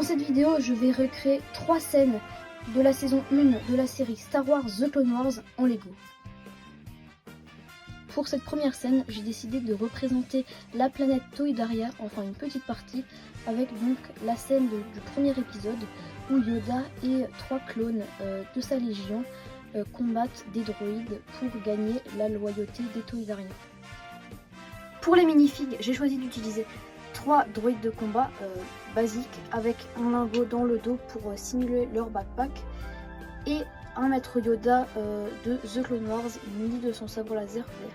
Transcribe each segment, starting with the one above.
cette vidéo, je vais recréer 3 scènes de la saison 1 de la série Star Wars The Clone Wars en Lego. Pour cette première scène, j'ai décidé de représenter la planète Toydaria, enfin une petite partie, avec donc la scène du premier épisode où Yoda et 3 clones de sa légion combattent des droïdes pour gagner la loyauté des Toydariens. Pour les minifigs, j'ai choisi d'utiliser 3 droïdes de combat basiques avec un lingot dans le dos pour simuler leur backpack et un maître Yoda de The Clone Wars muni de son sabre laser vert.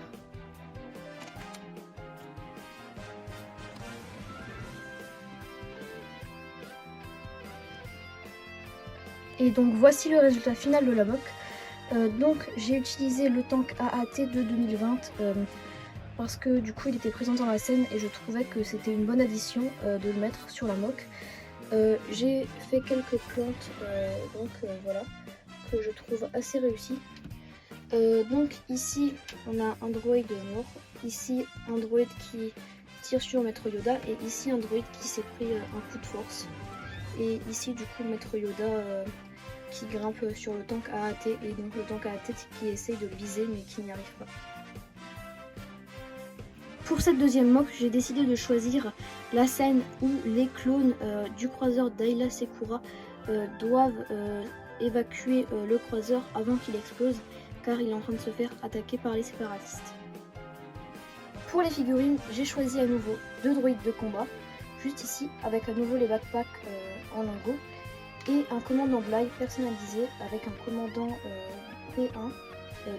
Et donc voici le résultat final de la mock. Donc j'ai utilisé le tank AAT de 2020 parce que du coup il était présent dans la scène et je trouvais que c'était une bonne addition de le mettre sur la mock. J'ai fait quelques plantes voilà, que je trouve assez réussies. Donc ici on a un droïde mort, ici un droïde qui tire sur Maître Yoda et ici un droïde qui s'est pris un coup de force. Et ici du coup Maître Yoda qui grimpe sur le tank AAT et donc le tank AAT qui essaye de le viser mais qui n'y arrive pas. Pour cette deuxième mock, j'ai décidé de choisir la scène où les clones du croiseur d'Ayla Secura doivent évacuer le croiseur avant qu'il explose car il est en train de se faire attaquer par les séparatistes. Pour les figurines, j'ai choisi à nouveau 2 droïdes de combat, juste ici avec à nouveau les backpacks en lingot et un commandant Bly personnalisé avec un commandant P1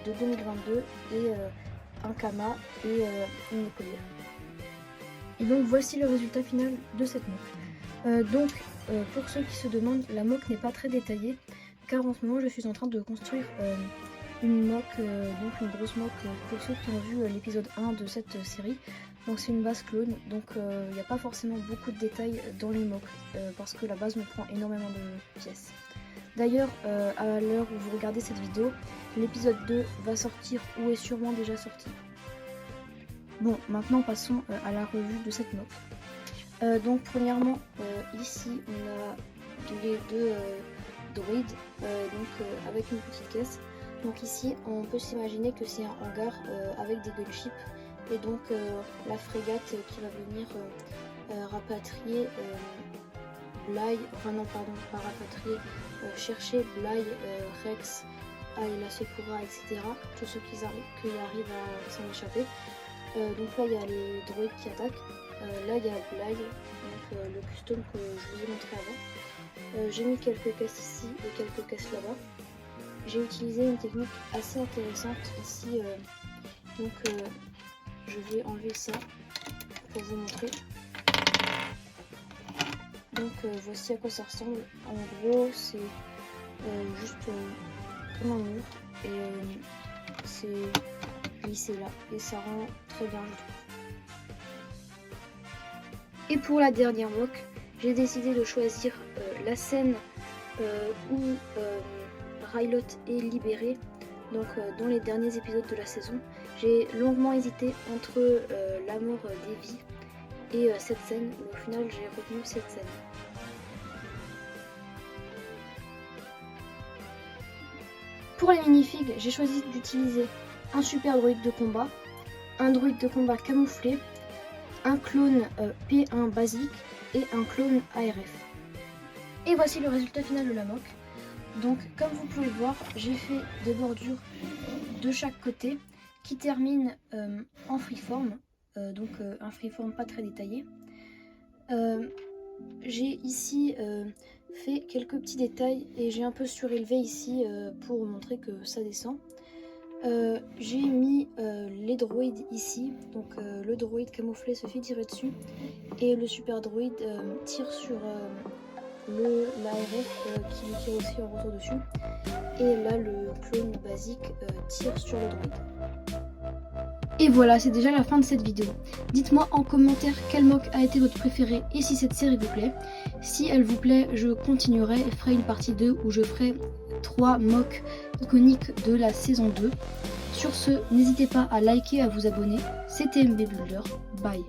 de 2022 et un Kama et une épaulière. Et donc voici le résultat final de cette mock. Pour ceux qui se demandent, la mock n'est pas très détaillée car en ce moment je suis en train de construire une mock, donc une grosse mock pour ceux qui ont vu l'épisode 1 de cette série. Donc c'est une base clone, donc il n'y a pas forcément beaucoup de détails dans les mocks parce que la base me prend énormément de pièces. D'ailleurs, à l'heure où vous regardez cette vidéo, l'épisode 2 va sortir ou est sûrement déjà sorti. Bon, maintenant passons à la revue de cette mock. Donc premièrement, ici on a les 2 droïdes avec une petite caisse. Donc ici on peut s'imaginer que c'est un hangar avec des gunships et donc la frégate qui va venir rapatrier Bly, enfin non pardon, pas rapatrier, chercher Bly, Rex, Ayla Secura, etc. Tous ceux qui arrivent à s'en échapper. Donc là il y a les droïdes qui attaquent, là il y a Bly, donc le custom que je vous ai montré avant. J'ai mis quelques caisses ici et quelques caisses là-bas. J'ai utilisé une technique assez intéressante ici, je vais enlever ça pour vous montrer. Donc voici à quoi ça ressemble. En gros c'est juste comme un mur et c'est glissé là et ça rend très bien je trouve. Et pour la dernière mock, j'ai décidé de choisir la scène où Rylot est libéré, donc dans les derniers épisodes de la saison. J'ai longuement hésité entre la mort d'Evie et cette scène, mais au final j'ai retenu cette scène. Pour les minifigs, j'ai choisi d'utiliser un super droïde de combat, un droïde de combat camouflé, un clone P1 basique et un clone ARF. Et voici le résultat final de la mock. Donc comme vous pouvez le voir, j'ai fait des bordures de chaque côté qui terminent en freeform, un freeform pas très détaillé. J'ai ici fait quelques petits détails et j'ai un peu surélevé ici pour montrer que ça descend. J'ai mis les droïdes ici, donc le droïde camouflé se fait tirer dessus et le super droïde tire sur l'ARF qui lui tire aussi en retour dessus, et là le clone basique tire sur le droïde. Et voilà, c'est déjà la fin de cette vidéo. Dites-moi en commentaire quel mock a été votre préféré et si cette série vous plaît. Si elle vous plaît, je continuerai et ferai une partie 2 où je ferai 3 mocks iconiques de la saison 2. Sur ce, n'hésitez pas à liker et à vous abonner. C'était MB Builder. Bye.